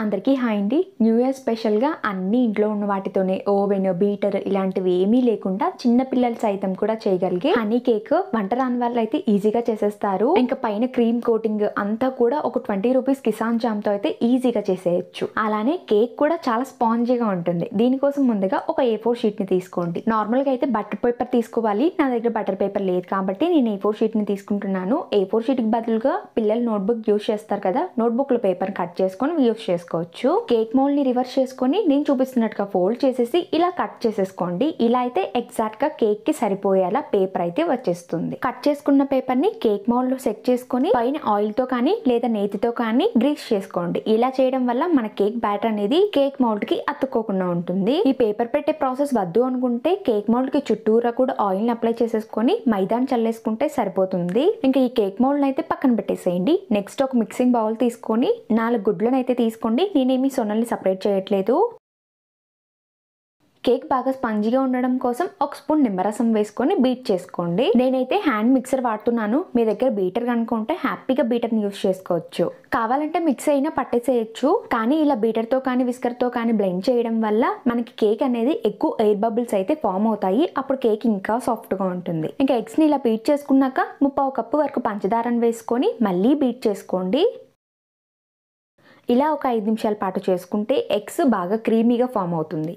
అందరికీ హాయ్ అండి. New year స్పెషల్గా అన్ని ఇంట్లో ఉన్న వాటితోనే ఓవెన్, బీటర్ ఇలాంటివి ఏమీ లేకుండా చిన్న పిల్లలు సైతం కూడా చేయగలిగే హనీ కేక్ వంట రాని వాళ్ళు అయితే ఈజీగా చేసేస్తారు. ఇంకా పైన క్రీమ్ కోటింగ్ అంతా కూడా ఒక 20 రూపీస్ కిసాన్ జామ్ తో అయితే ఈజీగా చేసేయచ్చు. అలానే కేక్ కూడా చాలా స్పాంజీగా ఉంటుంది. దీనికోసం ముందుగా ఒక A4 షీట్ ని తీసుకోండి. నార్మల్ గా అయితే బటర్ పేపర్ తీసుకోవాలి. నా దగ్గర బటర్ పేపర్ లేదు కాబట్టి నేను A4 షీట్ ని తీసుకుంటున్నాను. A4 షీట్ కి బదులుగా పిల్లలు నోట్బుక్ యూజ్ చేస్తారు కదా, నోట్బుక్ లో పేపర్ కట్ చేసుకొని యూజ్ చేసుకోవచ్చు. కేక్ మోల్డ్ ని రివర్స్ చేసుకొని నేను చూపిస్తున్నట్టుగా ఫోల్డ్ చేసేసి ఇలా కట్ చేసేసుకోండి. ఇలా అయితే ఎగ్జాక్ట్ గా కేక్ కి సరిపోయేలా పేపర్ అయితే వచ్చేస్తుంది. కట్ చేసుకున్న పేపర్ ని కేక్ మోల్డ్ లో సెట్ చేసుకొని పైన ఆయిల్ తో కానీ లేదా నేతితో కానీ గ్రీస్ చేసుకోండి. ఇలా చేయడం వల్ల మన కేక్ బ్యాటర్ అనేది కేక్ మోల్డ్ కి అతుక్కోకుండా ఉంటుంది. ఈ పేపర్ పెట్టే ప్రాసెస్ వద్దు అనుకుంటే కేక్ మోల్డ్ కి చుట్టూరా కూడా ఆయిల్ ని అప్లై చేసేసుకొని మైదాని చల్లేసుకుంటే సరిపోతుంది. ఇంకా ఈ కేక్ మోల్డ్ అయితే పక్కన పెట్టేసేయండి. నెక్స్ట్ ఒక మిక్సింగ్ బౌల్ తీసుకొని 4 గుడ్లను అయితే తీసుకోండి. నేనేమి సొనల్ని సపరేట్ చేయట్లేదు. కేక్ బాగా స్పంజీగా ఉండడం కోసం ఒక స్పూన్ నిమ్మరసం వేసుకొని బీట్ చేసుకోండి. నేనైతే హ్యాండ్ మిక్సర్ వాడుతున్నాను. మీ దగ్గర బీటర్ కనుకుంటే హ్యాపీగా బీటర్ని యూజ్ చేసుకోవచ్చు. కావాలంటే మిక్స్ అయినా పట్టేసేయచ్చు. కానీ ఇలా బీటర్ తో కానీ విస్కర్ తో కానీ బ్లెండ్ చేయడం వల్ల మనకి కేక్ అనేది ఎక్కువ ఎయిర్ బబుల్స్ అయితే ఫామ్ అవుతాయి. అప్పుడు కేక్ ఇంకా సాఫ్ట్ గా ఉంటుంది. ఇంకా ఎగ్స్ ని ఇలా బీట్ చేసుకున్నాక 3/4 కప్పు వరకు పంచదారని వేసుకొని మళ్ళీ బీట్ చేసుకోండి. ఇలా ఒక 5 నిమిషాల పాటు చేసుకుంటే ఎగ్స్ బాగా క్రీమీగా ఫామ్ అవుతుంది.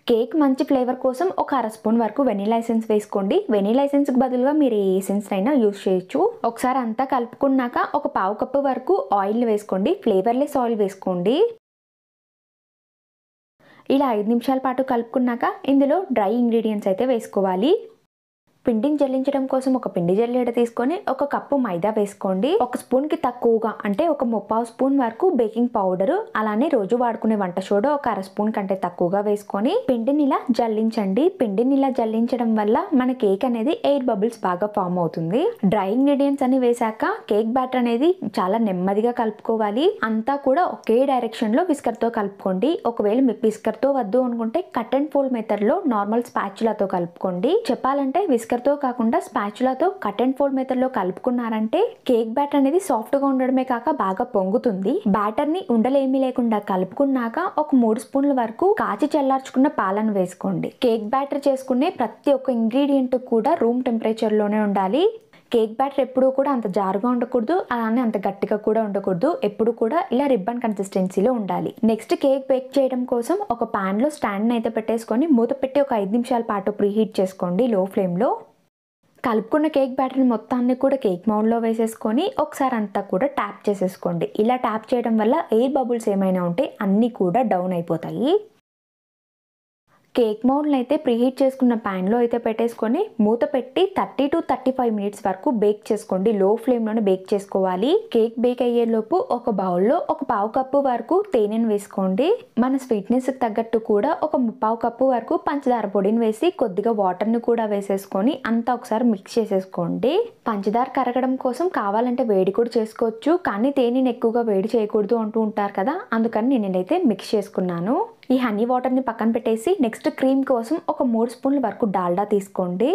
కేక్ మంచి ఫ్లేవర్ కోసం ఒక 1/2 స్పూన్ వరకు వెనిలా ఎసెన్స్ వేసుకోండి. వెనిలా ఎసెన్స్ కి బదులుగా మీరు ఏ ఎసెన్స్ అయినా యూజ్ చేయొచ్చు. ఒకసారి అంతా కలుపుకున్నాక ఒక 1/4 కప్పు వరకు ఆయిల్ వేసుకోండి. ఫ్లేవర్లెస్ ఆయిల్ వేసుకోండి. ఇలా 5 నిమిషాల పాటు కలుపుకున్నాక ఇందులో డ్రై ఇంగ్రీడియంట్స్ అయితే వేసుకోవాలి. పిండిని జల్లించడం కోసం ఒక పిండి జల్లెడ తీసుకొని ఒక కప్పు మైదా వేసుకోండి. ఒక స్పూన్ కి తక్కువగా అంటే ఒక 3/4 స్పూన్ వరకు బేకింగ్ పౌడర్, అలానే రోజు వాడుకునే వంట సోడా ఒక 1/2 స్పూన్ కంటే తక్కువగా వేసుకొని పిండిని ఇలా జల్లించండి. పిండిని ఇలా జల్లించడం వల్ల మన కేక్ అనేది ఎయిర్ బబుల్స్ బాగా ఫామ్ అవుతుంది. డ్రై ఇంగ్రీడియంట్స్ అన్ని వేసాక కేక్ బ్యాటర్ అనేది చాలా నెమ్మదిగా కలుపుకోవాలి. అంతా కూడా ఒకే డైరెక్షన్ లో విస్కర్ తో కలుపుకోండి. ఒకవేళ మీ విస్కర్ తో వద్దు అనుకుంటే కట్ అండ్ ఫోల్డ్ మెథడ్ లో నార్మల్ స్పాచులాతో కలుపుకోండి. చెప్పాలంటే విస్కర్ తో కాకుండా స్పాచులాతో కట్ అండ్ ఫోల్డ్ మెథడ్ లో కలుపుకున్నారంటే కేక్ బ్యాటర్ అనేది సాఫ్ట్ గా ఉండడమే కాక బాగా పొంగుతుంది. బ్యాటర్ ని ఉండలేమీ లేకుండా కలుపుకున్నాక ఒక 3 స్పూన్ల వరకు కాచి చల్లార్చుకున్న పాలను వేసుకోండి. కేక్ బ్యాటర్ చేసుకునే ప్రతి ఒక్క ఇంగ్రీడియంట్ కూడా రూమ్ టెంపరేచర్ లోనే ఉండాలి. కేక్ బ్యాటర్ ఎప్పుడు కూడా అంత జారుగా ఉండకూడదు, అలానే అంత గట్టిగా కూడా ఉండకూడదు. ఎప్పుడు కూడా ఇలా రిబ్బన్ కన్సిస్టెన్సీలో ఉండాలి. నెక్స్ట్ కేక్ బేక్ చేయడం కోసం ఒక పాన్ లో స్టాండ్ అయితే పెట్టేసుకొని మూత పెట్టి ఒక 5 నిమిషాల పాటు ప్రీహీట్ చేసుకోండి లో ఫ్లేమ్ లో. కలుపుకున్న కేక్ బ్యాటర్ మొత్తాన్ని కూడా కేక్ మౌల్డ్ లో వేసేసుకొని ఒకసారి అంతా కూడా ట్యాప్ చేసేసుకోండి. ఇలా ట్యాప్ చేయడం వల్ల ఎయిర్ బబుల్స్ ఏమైనా ఉంటే అన్ని కూడా డౌన్ అయిపోతాయి. కేక్ మౌల్డ్ అయితే ప్రీహీట్ చేసుకున్న ప్యాన్ లో అయితే పెట్టేసుకొని మూత పెట్టి 30 to 35 మినిట్స్ వరకు బేక్ చేసుకోండి. లో ఫ్లేమ్ లోనే బేక్ చేసుకోవాలి. కేక్ బేక్ అయ్యే లోపు ఒక బౌల్లో ఒక 1/4 కప్పు వరకు తేనెను వేసుకోండి. మన స్వీట్నెస్ తగ్గట్టు కూడా ఒక 3/4 కప్పు వరకు పంచదార పొడిని వేసి కొద్దిగా వాటర్ ని కూడా వేసేసుకొని అంతా ఒకసారి మిక్స్ చేసేసుకోండి. పంచదార కరగడం కోసం కావాలంటే వేడి కూడా చేసుకోవచ్చు. కానీ తేనెని ఎక్కువగా వేడి చేయకూడదు అంటూ ఉంటారు కదా, అందుకని నేనైతే మిక్స్ చేసుకున్నాను. ఈ హనీ వాటర్ ని పక్కన పెట్టేసి నెక్స్ట్ క్రీమ్ కోసం ఒక 3 స్పూన్ల వరకు డాల్డా తీసుకోండి.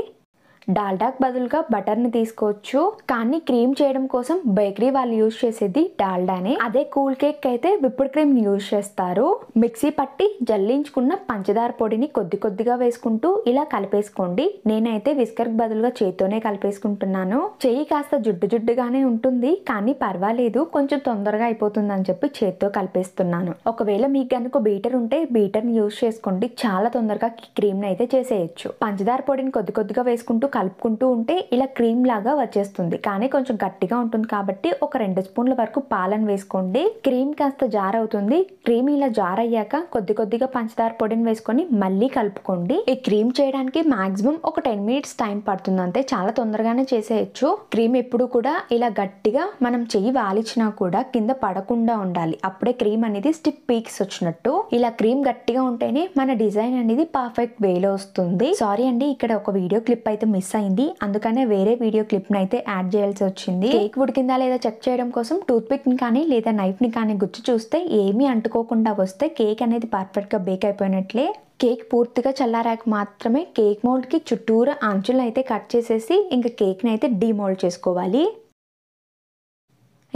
డాల్డాకు బదులుగా బటర్ ని తీసుకోవచ్చు. కానీ క్రీమ్ చేయడం కోసం బేకరీ వాళ్ళు యూజ్ చేసేది డాల్డానే. అదే కూల్ కేక్ అయితే విప్డ్ క్రీమ్ ని యూజ్ చేస్తారు. మిక్సీ పట్టి జల్లించుకున్న పంచదార పొడిని కొద్ది కొద్దిగా వేసుకుంటూ ఇలా కలిపేసుకోండి. నేనైతే విస్కర్ బదులుగా చేత్తోనే కలిపేసుకుంటున్నాను. చెయ్యి కాస్త జిడ్డుగానే ఉంటుంది, కానీ పర్వాలేదు, కొంచెం తొందరగా అయిపోతుంది అని చెప్పి చేత్తో కలిపేస్తున్నాను. ఒకవేళ మీకు కనుక బీటర్ ఉంటే బీటర్ ని యూజ్ చేసుకోండి. చాలా తొందరగా క్రీమ్ ని అయితే చేసేయచ్చు. పంచదార పొడిని కొద్ది కొద్దిగా వేసుకుంటూ కలుపుకుంటూ ఉంటే ఇలా క్రీమ్ లాగా వచ్చేస్తుంది. కానీ కొంచెం గట్టిగా ఉంటుంది కాబట్టి ఒక 2 స్పూన్ల వరకు పాలను వేసుకోండి. క్రీమ్ కాస్త జార్ అవుతుంది. క్రీమ్ ఇలా జార్ అయ్యాక కొద్ది కొద్దిగా పంచదార పొడిని వేసుకొని మళ్ళీ కలుపుకోండి. ఈ క్రీమ్ చేయడానికి మాక్సిమం ఒక 10 మినిట్స్ టైం పడుతుంది. అంతే, చాలా తొందరగానే చేసేయచ్చు. క్రీమ్ ఎప్పుడు కూడా ఇలా గట్టిగా మనం చెయ్యి వాలిచ్చినా కూడా కింద పడకుండా ఉండాలి. అప్పుడే క్రీమ్ అనేది స్టిఫ్ పీక్స్ వచ్చినట్టు. ఇలా క్రీమ్ గట్టిగా ఉంటేనే మన డిజైన్ అనేది పర్ఫెక్ట్ వేలో వస్తుంది. సారీ అండి, ఇక్కడ ఒక వీడియో క్లిప్ అయితే మిస్ అయింది, అందుకనే వేరే వీడియో క్లిప్ ని అయితే యాడ్ చేయాల్సి వచ్చింది. కేక్ ఉడికిందా లేదా చెక్ చేయడం కోసం టూత్ పిక్ ని కానీ లేదా నైఫ్ ని కానీ గుచ్చి చూస్తే ఏమీ అంటుకోకుండా వస్తే కేక్ అనేది పర్ఫెక్ట్ గా బేక్ అయిపోయినట్లే. కేక్ పూర్తిగా చల్లారాక మాత్రమే కేక్ మోల్డ్ కి చుట్టూరా అంచులను అయితే కట్ చేసేసి ఇంకా కేక్ ని అయితే డీమోల్డ్ చేసుకోవాలి.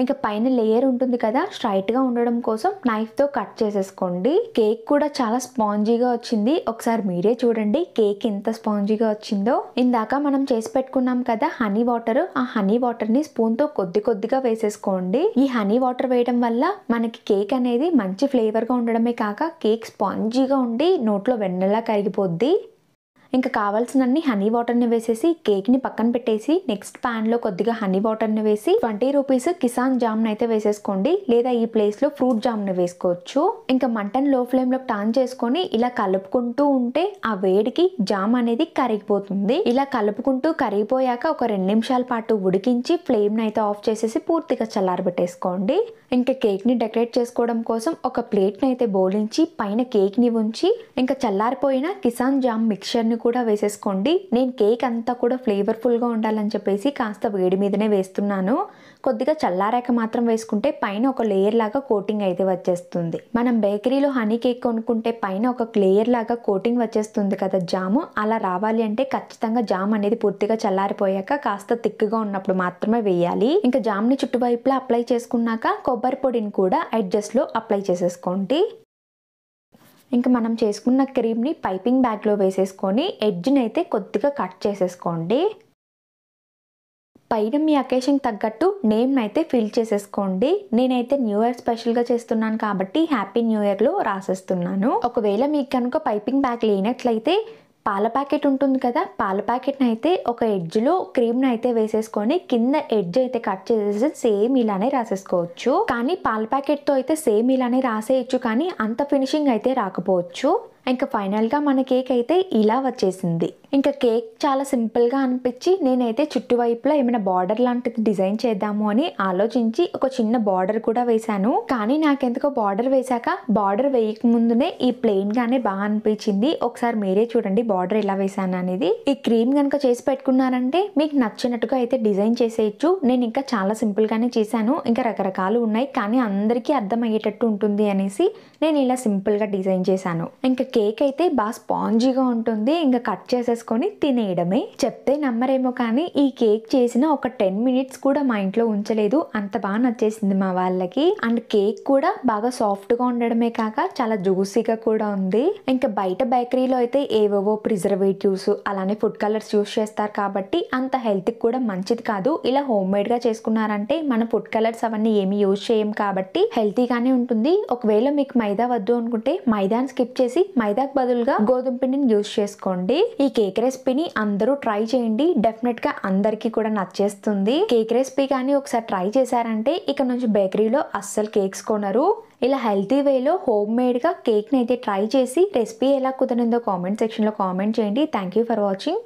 ఇంకా పైన లేయర్ ఉంటుంది కదా, స్ట్రైట్గా ఉండడం కోసం నైఫ్తో కట్ చేసేసుకోండి. కేక్ కూడా చాలా స్పాంజీగా వచ్చింది. ఒకసారి మీరే చూడండి కేక్ ఎంత స్పాంజీగా వచ్చిందో. ఇందాక మనం చేసి పెట్టుకున్నాం కదా హనీ వాటర్, ఆ హనీ వాటర్ని స్పూన్తో కొద్దిగా వేసేసుకోండి. ఈ హనీ వాటర్ వేయడం వల్ల మనకి కేక్ అనేది మంచి ఫ్లేవర్గా ఉండడమే కాక కేక్ స్పాంజీగా ఉండి నోట్లో వెన్నెలా కరిగిపోద్ది. ఇంకా కావాల్సినన్ని హనీ వాటర్ని వేసేసి కేక్ని పక్కన పెట్టేసి నెక్స్ట్ ప్యాన్లో కొద్దిగా హనీ వాటర్ని వేసి 20 రూపీస్ కిసాన్ జామ్ని అయితే వేసేసుకోండి, లేదా ఈ ప్లేస్లో ఫ్రూట్ జామ్ని వేసుకోవచ్చు. ఇంకా మంటను లో ఫ్లేమ్లో టర్న్ చేసుకొని ఇలా కలుపుకుంటూ ఉంటే ఆ వేడికి జామ్ అనేది కరిగిపోతుంది. ఇలా కలుపుకుంటూ కరిగిపోయాక ఒక 2 నిమిషాల పాటు ఉడికించి ఫ్లేమ్ని అయితే ఆఫ్ చేసేసి పూర్తిగా చల్లారబెట్టేసుకోండి. ఇంకా కేక్ని డెకరేట్ చేసుకోవడం కోసం ఒక ప్లేట్ని అయితే బోలించి పైన కేక్ని ఉంచి ఇంకా చల్లారిపోయిన కిసాన్ జామ్ మిక్చర్ని కూడా వేసేసుకోండి. నేను కేక్ అంతా కూడా ఫ్లేవర్ఫుల్గా ఉండాలని చెప్పేసి కాస్త వేడి మీదనే వేస్తున్నాను. కొద్దిగా చల్లారాక మాత్రం వేసుకుంటే పైన ఒక లేయర్ లాగా కోటింగ్ అయితే వచ్చేస్తుంది. మనం బేకరీలో హనీ కేక్ కొనుక్కుంటే పైన ఒక లేయర్ లాగా కోటింగ్ వచ్చేస్తుంది కదా జాము, అలా రావాలి అంటే ఖచ్చితంగా జామ్ అనేది పూర్తిగా చల్లారిపోయాక కాస్త థిక్గా ఉన్నప్పుడు మాత్రమే వేయాలి. ఇంకా జామ్ని చుట్టువైపులా అప్లై చేసుకున్నాక కొబ్బరి పొడిని కూడా ఎడ్జెస్లో అప్లై చేసేసుకోండి. ఇంకా మనం చేసుకున్న క్రీమ్ని పైపింగ్ బ్యాగ్లో వేసేసుకొని ఎడ్జ్ని అయితే కొద్దిగా కట్ చేసేసుకోండి. పైన మీ అకేషన్ తగ్గట్టు నేమ్ అయితే ఫిల్ చేసేసుకోండి. నేనైతే న్యూ ఇయర్ స్పెషల్గా చేస్తున్నాను కాబట్టి హ్యాపీ న్యూ ఇయర్లో రాసేస్తున్నాను. ఒకవేళ మీకు కనుక పైపింగ్ బ్యాగ్ లేనట్లయితే పాల ప్యాకెట్ ఉంటుంది కదా, పాల ప్యాకెట్ని అయితే ఒక ఎడ్జ్లో క్రీమ్ని అయితే వేసేసుకొని కింద ఎడ్జ్ అయితే కట్ చేసేసి సేమ్ ఇలానే రాసేసుకోవచ్చు. కానీ పాల ప్యాకెట్తో అయితే సేమ్ ఇలానే రాసేయచ్చు, కానీ అంత ఫినిషింగ్ అయితే రాకపోవచ్చు. ఇంకా ఫైనల్గా మన కేక్ అయితే ఇలా వచ్చేసింది. ఇంకా కేక్ చాలా సింపుల్గా అనిపించి నేనైతే చుట్టువైపులా ఏమైనా బార్డర్ లాంటిది డిజైన్ చేద్దాము అని ఆలోచించి ఒక చిన్న బార్డర్ కూడా వేశాను. కానీ నాకెందుకో బార్డర్ వేశాక బార్డర్ వేయక ముందునే ఈ ప్లెయిన్గానే బాగా అనిపించింది. ఒకసారి మీరే చూడండి బార్డర్ ఎలా వేసాను అనేది. ఈ క్రీమ్ కనుక చేసి పెట్టుకున్నారంటే మీకు నచ్చినట్టుగా అయితే డిజైన్ చేసేయచ్చు. నేను ఇంకా చాలా సింపుల్గానే చేశాను. ఇంకా రకరకాలు ఉన్నాయి కానీ అందరికీ అర్థమయ్యేటట్టు ఉంటుంది అనేసి నేను ఇలా సింపుల్గా డిజైన్ చేశాను. ఇంకా కేక్ అయితే బాగా స్పాంజీగా ఉంటుంది. ఇంకా కట్ చేసేసుకొని తినేయడమే. చెప్తే నమ్మరేమో కానీ ఈ కేక్ చేసిన ఒక 10 మినిట్స్ కూడా మా ఇంట్లో ఉంచలేదు, అంత బాగా నచ్చేసింది మా వాళ్ళకి. అండ్ కేక్ కూడా బాగా సాఫ్ట్గా ఉండడమే కాక చాలా జ్యూసీగా కూడా ఉంది. ఇంకా బయట బేకరీలో అయితే ఏవేవో ప్రిజర్వేటివ్స్ అలానే ఫుడ్ కలర్స్ యూస్ చేస్తారు కాబట్టి అంత హెల్త్కి కూడా మంచిది కాదు. ఇలా హోమ్ మేడ్గా చేసుకున్నారంటే మన ఫుడ్ కలర్స్ అవన్నీ ఏమి యూజ్ చేయం కాబట్టి హెల్తీగానే ఉంటుంది. ఒకవేళ మీకు మైదా వద్దు అనుకుంటే మైదాని స్కిప్ చేసి మైదాకు బదులుగా గోధుమ పిండిని యూజ్ చేసుకోండి. ఈ కేక్ రెసిపీని అందరూ ట్రై చేయండి, డెఫినెట్ గా అందరికీ కూడా నచ్చేస్తుంది. కేక్ రెసిపీ కానీ ఒకసారి ట్రై చేశారంటే ఇక నుంచి బేకరీలో అస్సలు కేక్స్ కొనరు. ఇలా హెల్తీ వేలో హోమ్ మేడ్గా కేక్ని అయితే ట్రై చేసి రెసిపీ ఎలా కుదిరిందో కామెంట్ సెక్షన్లో కామెంట్ చేయండి. Thank you for watching.